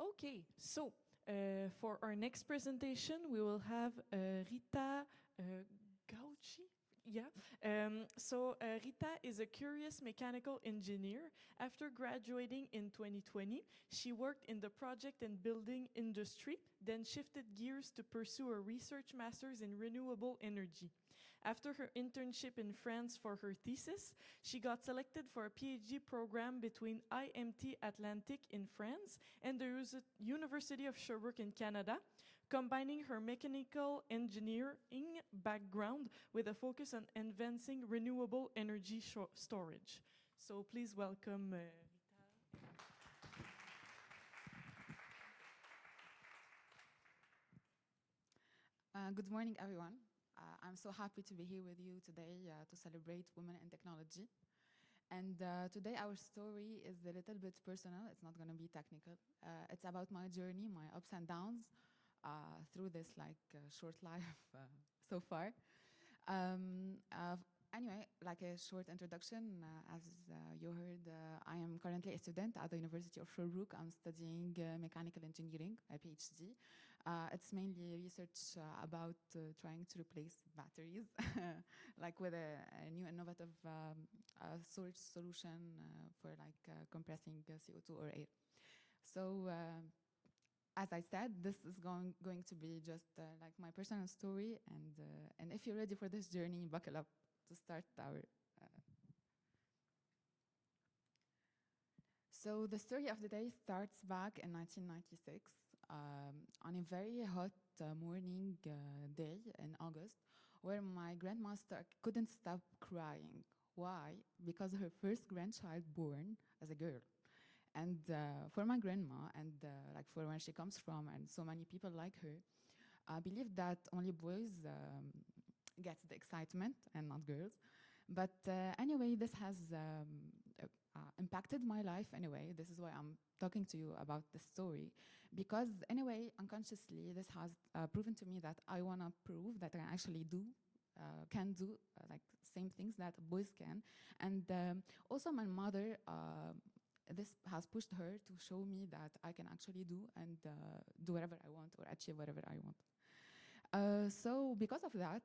Okay, so for our next presentation, we will have Rita Ghawche. Yeah. Rita is a curious mechanical engineer. After graduating in 2020, she worked in the project and building industry, then shifted gears to pursue a research master's in renewable energy. After her internship in France for her thesis, she got selected for a PhD program between IMT Atlantic in France and the University of Sherbrooke in Canada, combining her mechanical engineering background with a focus on advancing renewable energy storage. So please welcome Rita. Good morning, everyone. I'm so happy to be here with you today to celebrate women in technology. And today our story is a little bit personal. It's not going to be technical. It's about my journey, my ups and downs through this short life so far. Anyway, like a short introduction, as you heard, I am currently a student at the University of Sherbrooke. I'm studying mechanical engineering, a PhD. It's mainly research about trying to replace batteries, like with a new innovative storage solution for compressing CO2 or air. So, as I said, this is going to be just like my personal story, and if you're ready for this journey, buckle up to start our. So the story of the day starts back in 1996 on a very hot morning day in August, where my grandma couldn't stop crying. Why? Because her first grandchild born as a girl. And for my grandma, and for where she comes from, and so many people like her, I believe that only boys get the excitement and not girls. But anyway, this has impacted my life anyway. This is why I'm talking to you about the story. Because anyway, unconsciously, this has proven to me that I want to prove that I actually can do same things that boys can. And also my mother, this has pushed her to show me that I can actually do and do whatever I want or achieve whatever I want. So because of that,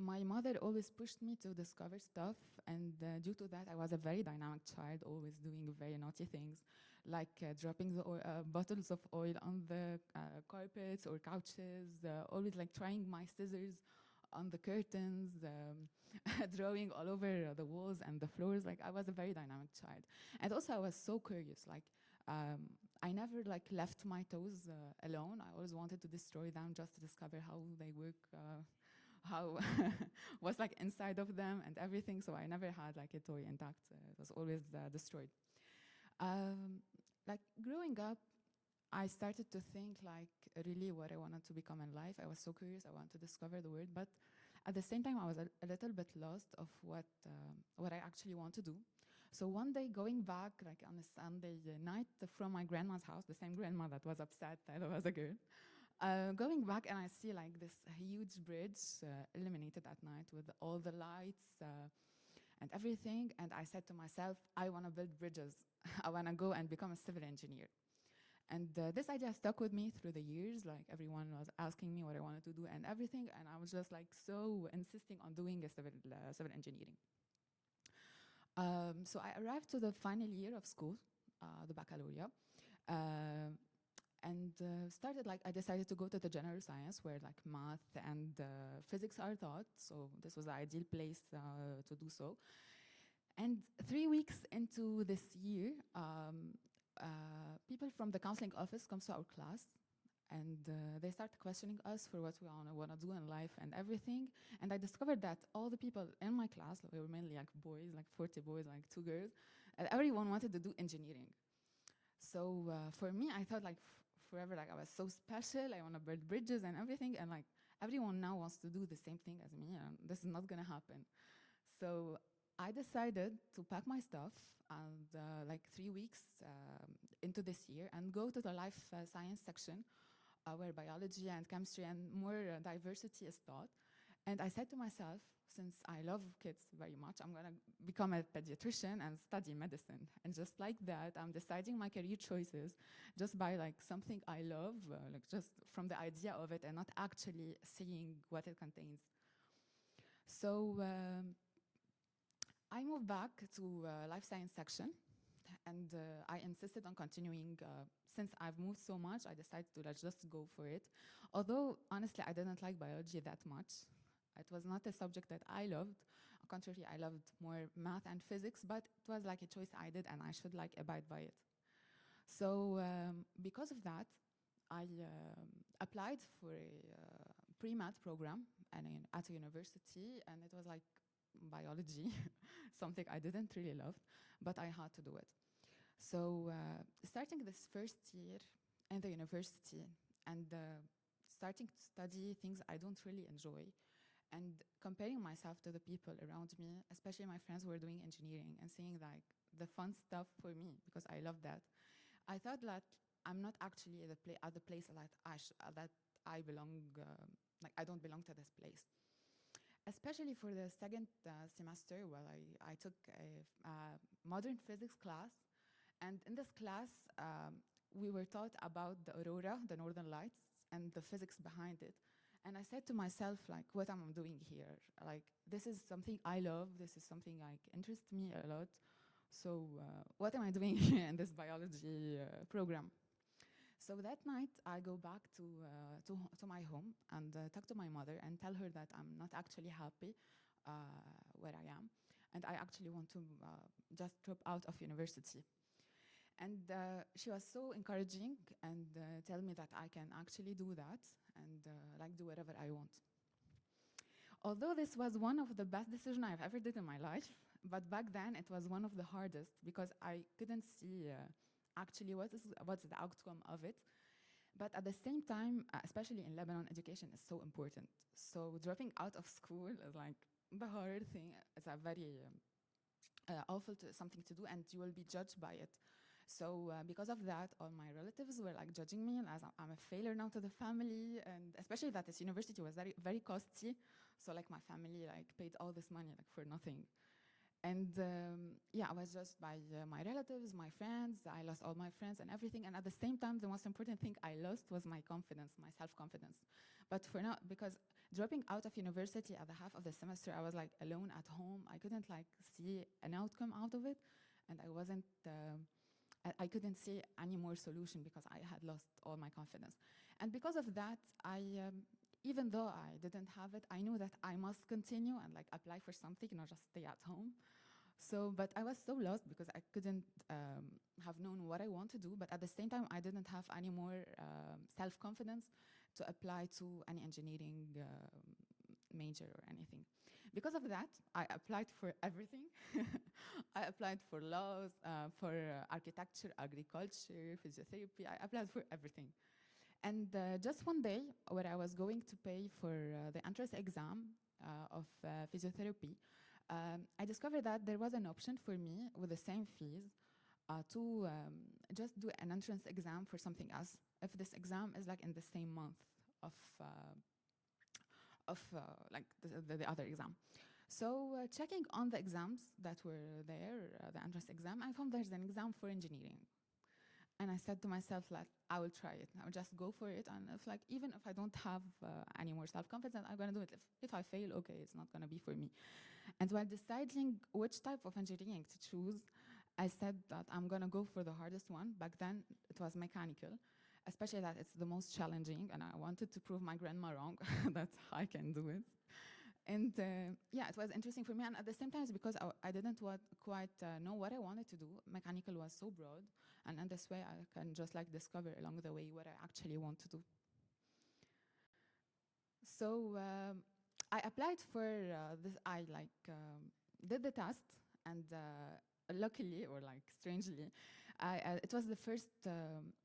my mother always pushed me to discover stuff, and due to that, I was a very dynamic child, always doing very naughty things, like dropping the bottles of oil on the carpets or couches, always trying my scissors on the curtains, drawing all over the walls and the floors. I was a very dynamic child. And also I was so curious. I never left my toys alone. I always wanted to destroy them just to discover how they work, how what's inside of them and everything. So I never had a toy intact. It was always destroyed. Growing up, I started to think really what I wanted to become in life. I was so curious. I wanted to discover the world, but at the same time, I was a little bit lost of what I actually want to do. So one day, going back on a Sunday night from my grandma's house, the same grandma that was upset that I was a girl, going back, and I see this huge bridge illuminated at night with all the lights and everything. And I said to myself, I want to build bridges. I want to go and become a civil engineer. And this idea stuck with me through the years. Everyone was asking me what I wanted to do and everything, and I was just so insisting on doing a civil engineering. So I arrived to the final year of school, the baccalaureate, and started I decided to go to the general science where math and physics are taught. So this was the ideal place to do so. And 3 weeks into this year, people from the counseling office comes to our class, and they start questioning us for what we want to do in life and everything. And I discovered that all the people in my class, we were mainly boys, 40 boys, 2 girls, and everyone wanted to do engineering. So for me, I thought forever I was so special. I want to build bridges and everything, and everyone now wants to do the same thing as me, and this is not going to happen. So I decided to pack my stuff and 3 weeks into this year and go to the life science section where biology and chemistry and more diversity is taught. And I said to myself, since I love kids very much, I'm going to become a pediatrician and study medicine. And just like that, I'm deciding my career choices just by like something I love, like just from the idea of it and not actually seeing what it contains. So I moved back to life science section, and I insisted on continuing. Since I've moved so much, I decided to just go for it. Although, honestly, I didn't like biology that much. It was not a subject that I loved. On the contrary, I loved more math and physics, but it was like a choice I did, and I should like abide by it. So because of that, I applied for a pre-med program at a university, and it was like biology, something I didn't really love, but I had to do it. So starting this first year in the university and starting to study things I don't really enjoy and comparing myself to the people around me, especially my friends who were doing engineering, and seeing like the fun stuff for me because I love that, I thought that I'm not actually at the place that I belong, like I don't belong to this place. Especially for the second semester, well, I took a modern physics class. And in this class, we were taught about the aurora, the northern lights, and the physics behind it. And I said to myself, like, what am I doing here? Like, this is something I love. This is something like interests me a lot. So what am I doing here in this biology program? So that night, I go back to my home and talk to my mother and tell her that I'm not actually happy where I am. And I actually want to just drop out of university. And she was so encouraging and tell me that I can actually do that and like do whatever I want. Although this was one of the best decisions I've ever did in my life, but back then it was one of the hardest because I couldn't see actually what's the outcome of it. But at the same time, especially in Lebanon, education is so important. So dropping out of school is like the hard thing. It's a very awful something to do, and you will be judged by it. So because of that, all my relatives were like judging me as I'm a failure now to the family, and especially that this university was very, very costly. So like my family like paid all this money like for nothing. And yeah, I was judged by my relatives, my friends. I lost all my friends and everything. And at the same time, the most important thing I lost was my confidence, my self-confidence. But for now, because dropping out of university at the half of the semester, I was like alone at home. I couldn't like see an outcome out of it. And I couldn't see any more solution because I had lost all my confidence. And because of that, even though I didn't have it, I knew that I must continue and like apply for something, not just stay at home. So, but I was so lost because I couldn't have known what I want to do. But at the same time, I didn't have any more self-confidence to apply to any engineering major or anything. Because of that, I applied for everything. I applied for laws, for architecture, agriculture, physiotherapy. I applied for everything. And just one day, where I was going to pay for the entrance exam of physiotherapy, I discovered that there was an option for me with the same fees to just do an entrance exam for something else, if this exam is like in the same month of like the other exam. So checking on the exams that were there, the entrance exam, I found there's an exam for engineering. And I said to myself, like, I will try it. I will just go for it. And if, like, even if I don't have any more self-confidence, I'm going to do it. If I fail, okay, it's not going to be for me. And while deciding which type of engineering to choose, I said that I'm going to go for the hardest one. Back then, it was mechanical, especially that it's the most challenging. And I wanted to prove my grandma wrong that I can do it. And yeah, it was interesting for me. And at the same time, it's because I didn't quite know what I wanted to do. Mechanical was so broad. And in this way, I can just like discover along the way what I actually want to do. So I applied for this. I like did the test, and luckily or like strangely, it was the first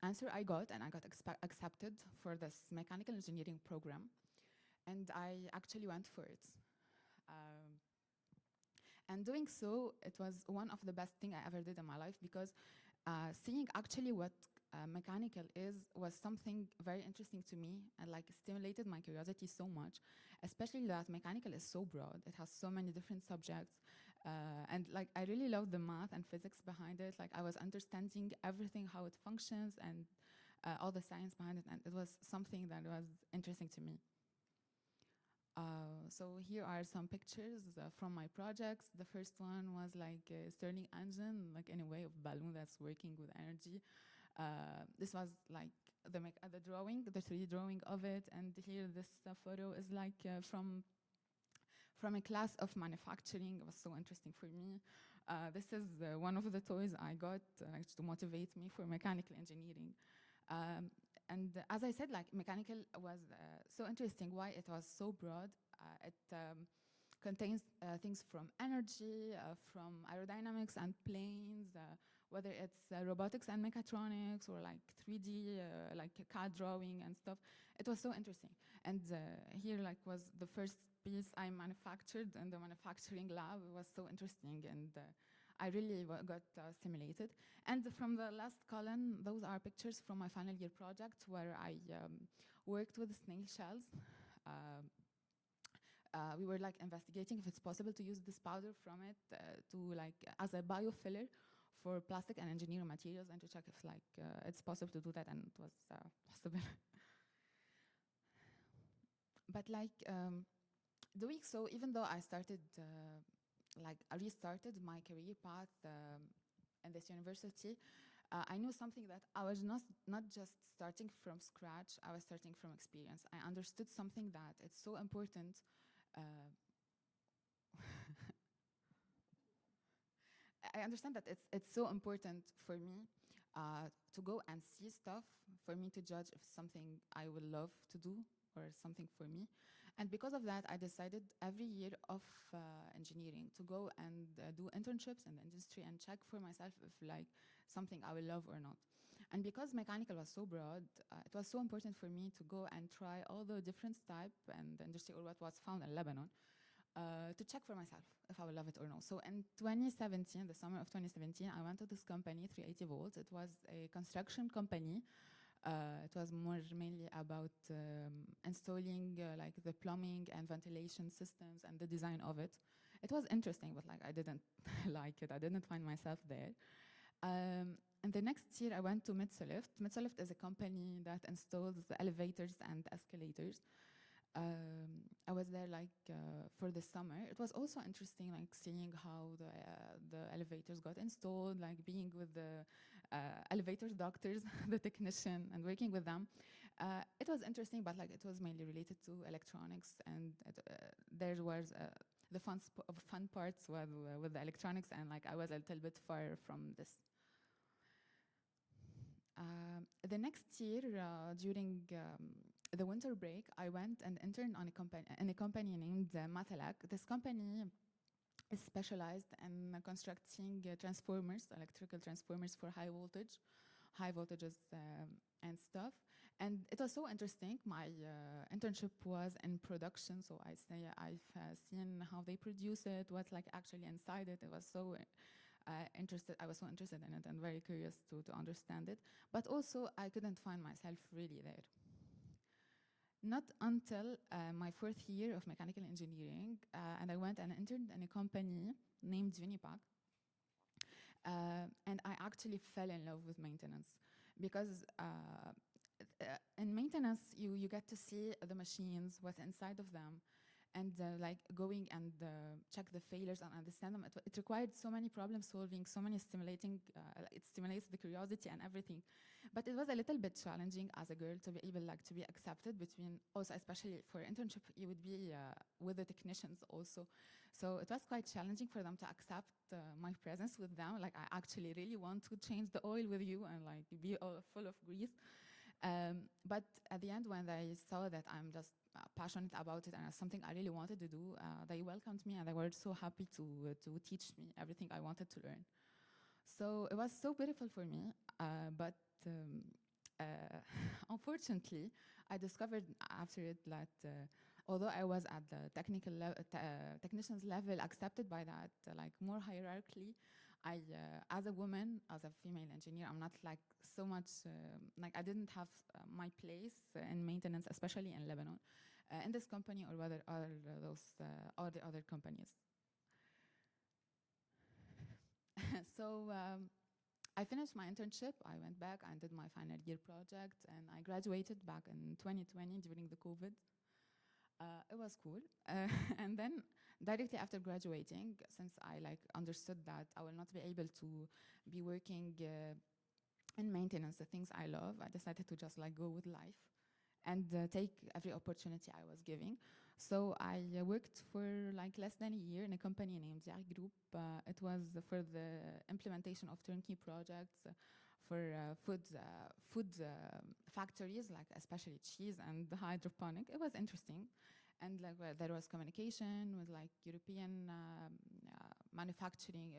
answer I got, and I got accepted for this mechanical engineering program. And I actually went for it. And doing so, it was one of the best things I ever did in my life because seeing actually what mechanical was something very interesting to me and like stimulated my curiosity so much, especially that mechanical is so broad. It has so many different subjects. And like I really love the math and physics behind it. Like I was understanding everything, how it functions and all the science behind it. And it was something that was interesting to me. So here are some pictures from my projects. The first one was like a Stirling engine, like in a way of balloon that's working with energy. This was like the drawing, the 3D drawing of it. And here this photo is like from a class of manufacturing. It was so interesting for me. This is one of the toys I got to motivate me for mechanical engineering. And as I said, like mechanical was so interesting. Why it was so broad? It contains things from energy, from aerodynamics and planes, whether it's robotics and mechatronics or like 3D, like CAD drawing and stuff. It was so interesting. And here like was the first piece I manufactured in the manufacturing lab. It was so interesting and I really got stimulated. And from the last column, those are pictures from my final year project where I worked with snail shells. We were like investigating if it's possible to use this powder from it to like as a biofiller for plastic and engineering materials and to check if like it's possible to do that, and it was possible. But like doing so, even though I started I restarted my career path in this university, I knew something that I was not just starting from scratch, I was starting from experience. I understood something that it's so important. I understand that it's so important for me to go and see stuff, for me to judge if it's something I would love to do or something for me. And because of that, I decided every year of engineering to go and do internships in the industry and check for myself if like something I will love or not. And because mechanical was so broad, it was so important for me to go and try all the different type and the industry or what was found in Lebanon to check for myself if I will love it or not. So in 2017, the summer of 2017, I went to this company, 380 Volts. It was a construction company. It was mainly about installing like the plumbing and ventilation systems and the design of it. It was interesting, but like I didn't like it. I didn't find myself there. And the next year I went to Mitzelift. Mitzelift is a company that installs the elevators and escalators. I was there like for the summer. It was also interesting, like seeing how the elevators got installed, like being with the elevator doctors, the technician, and working with them. It was interesting, but like it was mainly related to electronics, and there was the fun parts with the electronics, and like I was a little bit far from this. The next year, during the winter break, I went and interned on in a company named Matalak. This company is specialized in constructing transformers, electrical transformers for high voltages and stuff. And it was so interesting. My internship was in production, so I've seen how they produce it, what's like actually inside it. It was so interested. I was so interested in it and very curious to understand it. But also, I couldn't find myself really there. Not until my fourth year of mechanical engineering, and I went and interned in a company named Unipac. And I actually fell in love with maintenance because in maintenance, you get to see the machines, what's inside of them, and like going and check the failures and understand them. It required so many problem solving, so many stimulating, it stimulates the curiosity and everything. But it was a little bit challenging as a girl to be able like to be accepted between, also especially for internship, you would be with the technicians also. So it was quite challenging for them to accept my presence with them. Like I actually really want to change the oil with you and like be full of grease. But at the end, when they saw that I'm just passionate about it and it's something I really wanted to do, they welcomed me and they were so happy to teach me everything I wanted to learn. So it was so beautiful for me, but unfortunately, I discovered after it that although I was at the technician's level, accepted by that, like more hierarchically, as a woman, as a female engineer, I'm not like so much, like I didn't have my place in maintenance, especially in Lebanon, in this company or whether are those or the other companies. So I finished my internship. I went back and did my final year project, and I graduated back in 2020 during the COVID. It was cool. And then directly after graduating, since I like understood that I will not be able to be working in maintenance, the things I love, I decided to just like go with life and take every opportunity I was giving. So I worked for like less than a year in a company named Rita Group. It was for the implementation of turnkey projects for food factories, like especially cheese and hydroponic. It was interesting. And like there was communication with like European manufacturing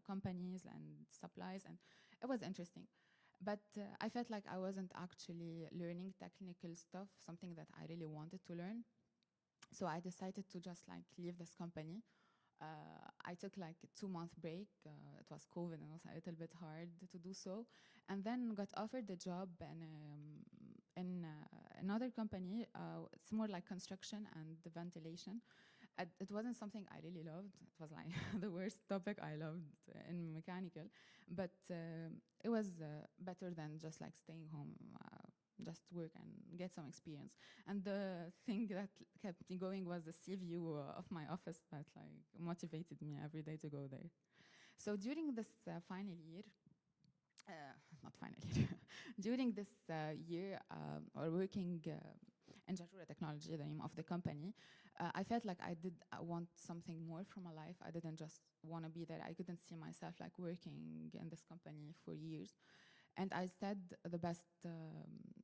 companies and supplies, and it was interesting. But I felt like I wasn't actually learning technical stuff, something that I really wanted to learn. So I decided to just like leave this company. I took like a 2-month break. It was COVID and it was a little bit hard to do so. And then got offered the job in another company. It's more like construction and ventilation. It wasn't something I really loved. It was like the worst topic I loved in mechanical. But it was better than just like staying home, just work and get some experience. And the thing that kept me going was the sea view of my office that like motivated me every day to go there. So during this final year, not final year, during this year or working in Jarura Technology, the name of the company, I felt like I did want something more from my life. I didn't just want to be there. I couldn't see myself like working in this company for years. And I said the best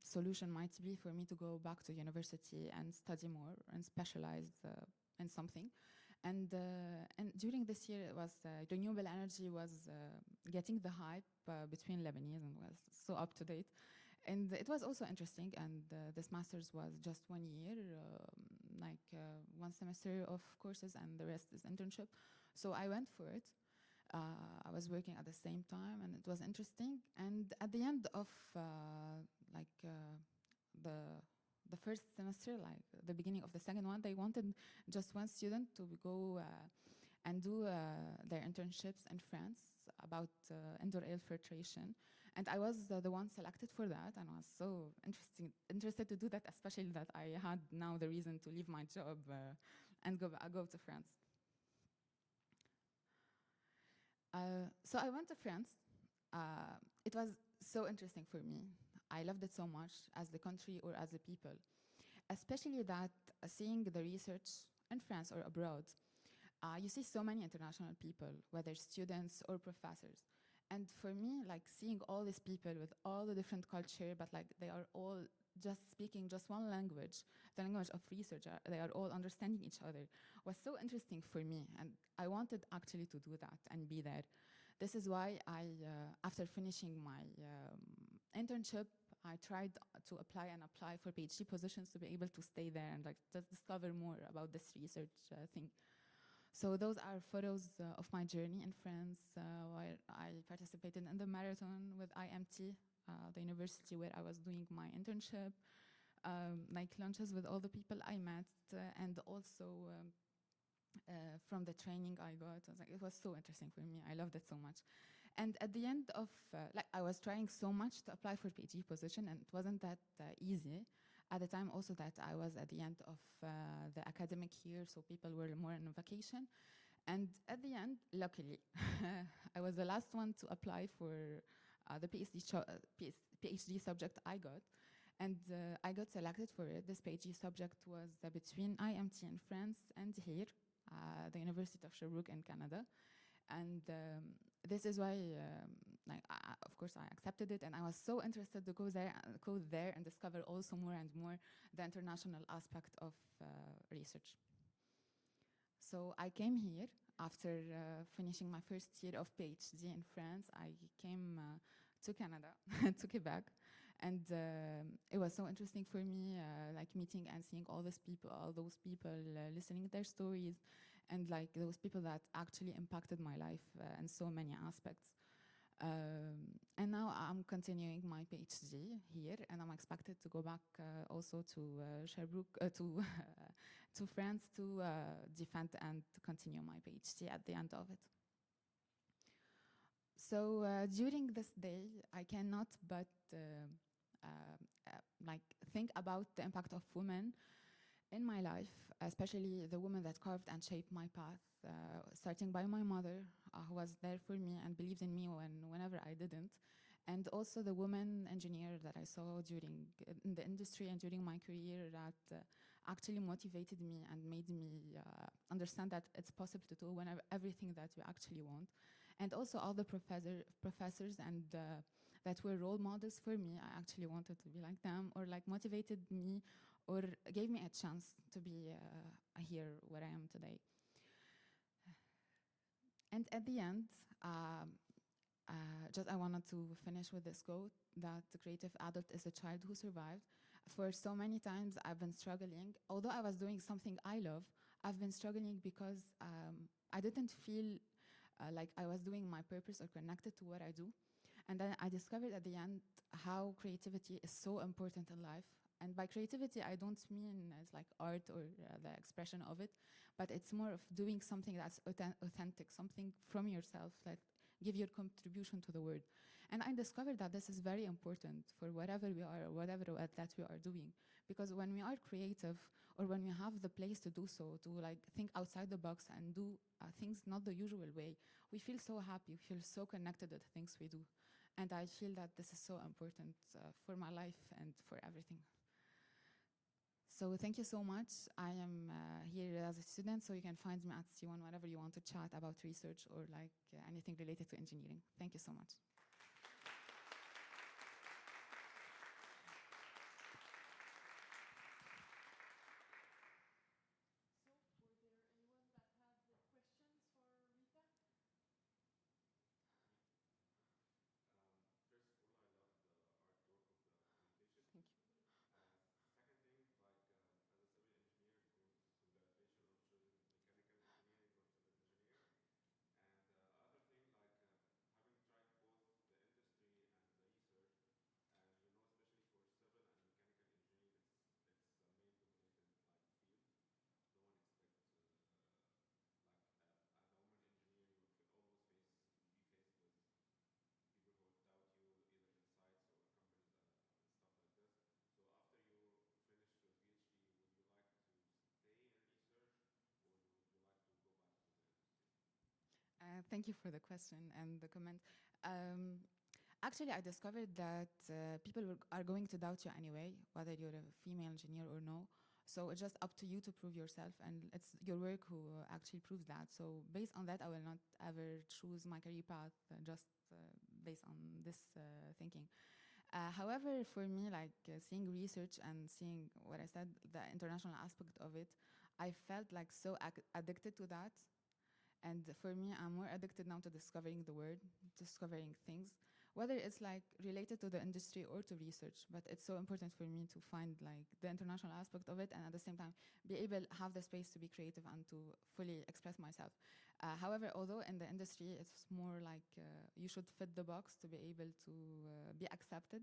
solution might be for me to go back to university and study more and specialize in something. And during this year, it was renewable energy was getting the hype between Lebanese and was so up to date. And it was also interesting. And this master's was just 1 year, like 1 semester of courses, and the rest is internship. So I went for it. I was working at the same time, and it was interesting. And at the end of the first semester, like the beginning of the second one, they wanted just one student to go and do their internships in France about indoor air filtration. And I was the one selected for that, and I was so interested to do that, especially that I had now the reason to leave my job and go to France. So I went to France. It was so interesting for me. I loved it so much as the country or as the people, especially that seeing the research in France or abroad, you see so many international people, whether students or professors. And for me, like seeing all these people with all the different culture, but like they are all just speaking just one language, the language of research, they are all understanding each other, was so interesting for me. And I wanted actually to do that and be there. This is why I, after finishing my internship, I tried to apply for PhD positions to be able to stay there and like just discover more about this research thing. So those are photos of my journey in France, where I participated in the marathon with IMT, the university where I was doing my internship, like lunches with all the people I met, and also from the training I got. It was so interesting for me. I loved it so much. And at the end of, like I was trying so much to apply for PhD position, and it wasn't that easy. At the time also that I was at the end of the academic year, so people were more on vacation. And at the end, luckily, I was the last one to apply for the PhD subject I got. And I got selected for it. This PhD subject was between IMT in France and here, the University of Sherbrooke in Canada. And this is why, of course, I accepted it, and I was so interested to go there and discover also more and more the international aspect of research. So I came here after finishing my first year of PhD in France. I came to Canada, to Quebec, and it was so interesting for me, like meeting and seeing all those people, listening their stories. and like those people that actually impacted my life in so many aspects. And now I'm continuing my PhD here, and I'm expected to go back also to Sherbrooke, to France to defend and to continue my PhD at the end of it. So during this day, I cannot but like think about the impact of women in my life, especially the woman that carved and shaped my path, starting by my mother, who was there for me and believed in me whenever I didn't, and also the woman engineer that I saw during in the industry and during my career that actually motivated me and made me understand that it's possible to do whenever everything that you actually want, and also all the professors and that were role models for me. I actually wanted to be like them, or like motivated me, or gave me a chance to be here where I am today. And at the end, just I wanted to finish with this quote that the creative adult is a child who survived. For so many times I've been struggling. Although I was doing something I love, I've been struggling because I didn't feel like I was doing my purpose or connected to what I do. And then I discovered at the end how creativity is so important in life. And by creativity, I don't mean as like art or the expression of it, but it's more of doing something that's authentic, something from yourself, like give your contribution to the world. And I discovered that this is very important for whatever we are, or whatever that we are doing. Because when we are creative, or when we have the place to do so, to like think outside the box and do things not the usual way, we feel so happy, we feel so connected to the things we do. And I feel that this is so important for my life and for everything. So thank you so much. I am here as a student, so you can find me at C1 whenever you want to chat about research or like anything related to engineering. Thank you so much. So, were there anyone that had the questions for Rita? First of all, I love the artwork of the presentation. Thank you. Second thing, like as a civil engineer, congratulations on choosing mechanical engineering, not civil engineering. And other thing, like having tried both the industry and the research, and you know, especially for civil and mechanical engineering, it's a male-dominated like field. No one expects like as a woman engineer, you would always be faced with people who would doubt you either in sites or companies and stuff like this. So after you finish your PhD, would you like to stay in research or would you like to go back to the industry? Thank you for the question and the comment. Actually, I discovered that people are going to doubt you anyway, whether you're a female engineer or no. So it's just up to you to prove yourself, and it's your work who actually proves that. So based on that, I will not ever choose my career path just based on this thinking. However, for me, like seeing research and seeing what I said, the international aspect of it, I felt like so addicted to that. And for me, I'm more addicted now to discovering the world, discovering things, whether it's like related to the industry or to research. But it's so important for me to find like the international aspect of it, and at the same time be able to have the space to be creative and to fully express myself. However, although in the industry it's more like you should fit the box to be able to be accepted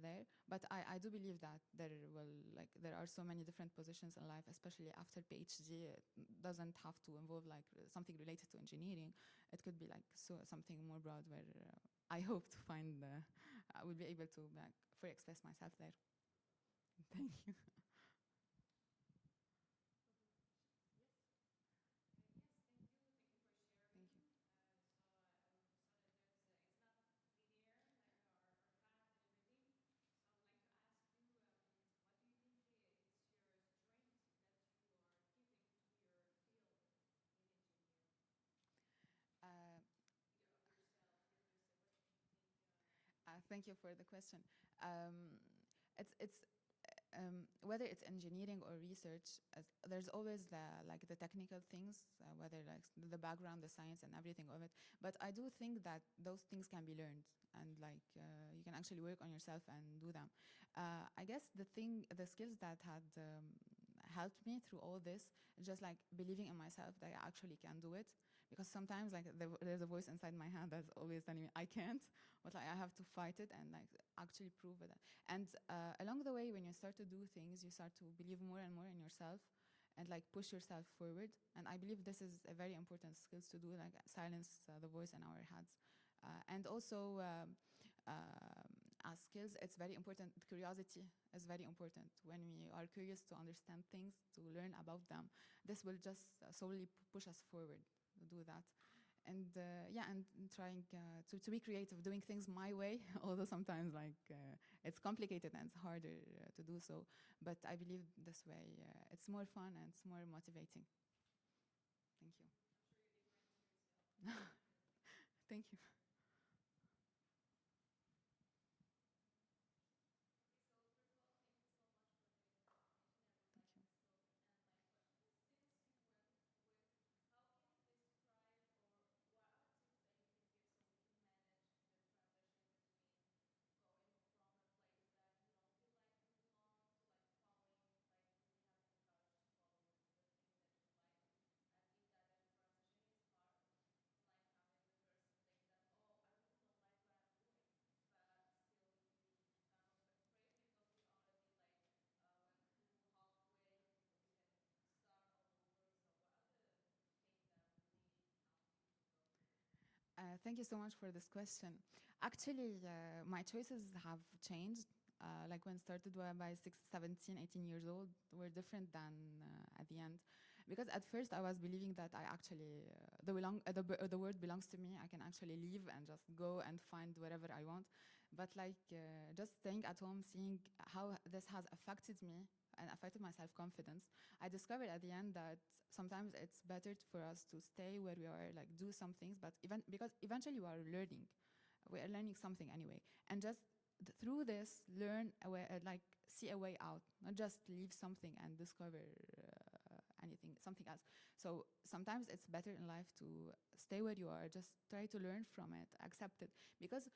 there. But I do believe that there are so many different positions in life, especially after PhD. It doesn't have to involve like something related to engineering. It could be like something more broad where I hope to find I will be able to like fully express myself there. Thank you. Thank you. Thank you for the question. It's whether it's engineering or research, there's always the technical things, whether like the background, the science, and everything of it. But I do think that those things can be learned, and like you can actually work on yourself and do them. I guess the skills that had helped me through all this, just like believing in myself that I actually can do it. Because sometimes like there's a voice inside my head that's always telling me I can't, but like I have to fight it and like actually prove it. And along the way, when you start to do things, you start to believe more and more in yourself and like push yourself forward. And I believe this is a very important skills to do, like silence the voice in our heads. And also as skills, it's very important. Curiosity is very important. When we are curious to understand things, to learn about them, this will just solely push us forward to do that. And yeah, and trying to be creative, doing things my way, although sometimes like it's complicated and it's harder to do so. But I believe this way it's more fun and it's more motivating. Thank you. Thank you. Thank you. Thank you so much for this question. Actually, my choices have changed. Like when started by 17, 18 years old, were different than at the end. Because at first I was believing that I actually, the word belongs to me. I can actually leave and just go and find wherever I want. But like just staying at home, seeing how this has affected me and affected my self-confidence, I discovered at the end that sometimes it's better for us to stay where we are, like do some things, but because eventually we are learning something anyway, and just through this learn a way, like see a way out, not just leave something and discover something else. So sometimes it's better in life to stay where you are, just try to learn from it, accept it, because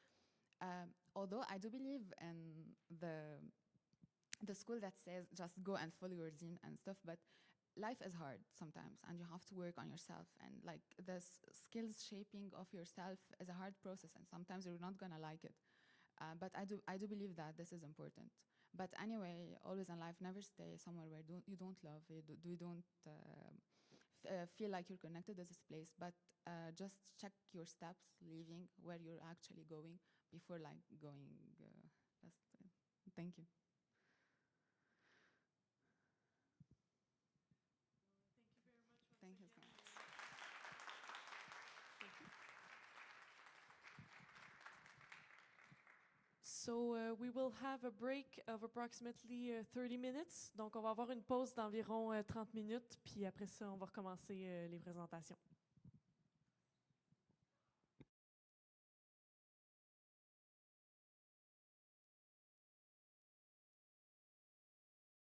although I do believe in the school that says just go and follow your dream and stuff, but life is hard sometimes and you have to work on yourself, and like the skills shaping of yourself is a hard process and sometimes you're not gonna like it, but I do believe that this is important. But anyway, always in life, never stay somewhere where you don't love, you don't feel like you're connected to this place, but just check your steps leaving where you're actually going before like going thank you. Thank you very much. Thank you so much. So we will have a break of approximately 30 minutes. Donc, on va avoir une pause d'environ 30 minutes, puis après ça, on va recommencer les présentations.